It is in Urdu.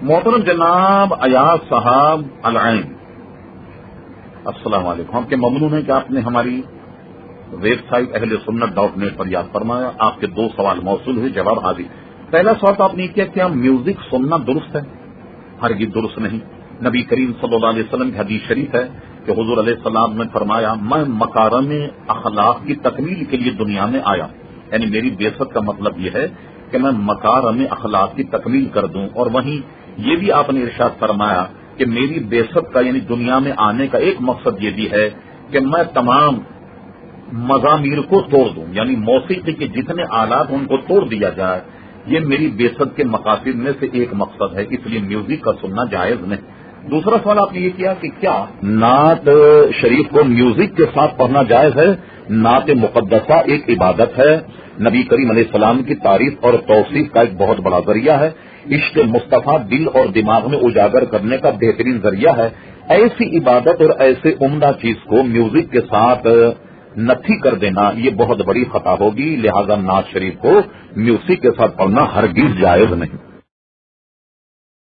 محترم جناب ایاز صاحب العین، السلام علیکم. ہم کے ممنون ہیں کہ آپ نے ہماری ویب سائٹ ahlsunnat.net پر یاد فرمایا. آپ کے دو سوال موصول ہوئے، جواب حاضر. پہلا سوال تو آپ نے کیا کیا میوزک سننا درست ہے؟ ہرگز درست نہیں. نبی کریم صلی اللہ علیہ وسلم کی حدیث شریف ہے کہ حضور علیہ السلام نے فرمایا میں مکارم اخلاق کی تکمیل کے لیے دنیا میں آیا. یعنی میری بعثت کا مطلب یہ ہے کہ میں مکارم اخلاق کی تکمیل کر دوں. اور وہیں یہ بھی آپ نے ارشاد فرمایا کہ میری بعثت کا یعنی دنیا میں آنے کا ایک مقصد یہ بھی ہے کہ میں تمام مزامیر کو توڑ دوں، یعنی موسیقی کے جتنے آلات ان کو توڑ دیا جائے. یہ میری بعثت کے مقاصد میں سے ایک مقصد ہے، اس لیے میوزک کا سننا جائز نہیں. دوسرا سوال آپ نے یہ کیا کہ کیا نعت شریف کو میوزک کے ساتھ پڑھنا جائز ہے؟ نعت مقدسہ ایک عبادت ہے، نبی کریم علیہ السلام کی تعریف اور توصیف کا ایک بہت بڑا ذریعہ ہے. عشق مصطفیٰ دل اور دماغ میں اجاگر کرنے کا بہترین ذریعہ ہے. ایسی عبادت اور ایسے عمدہ چیز کو میوزک کے ساتھ نتھی کر دینا یہ بہت بڑی خطا ہوگی. لہذا نعت شریف کو میوزک کے ساتھ پڑھنا ہرگز جائز نہیں.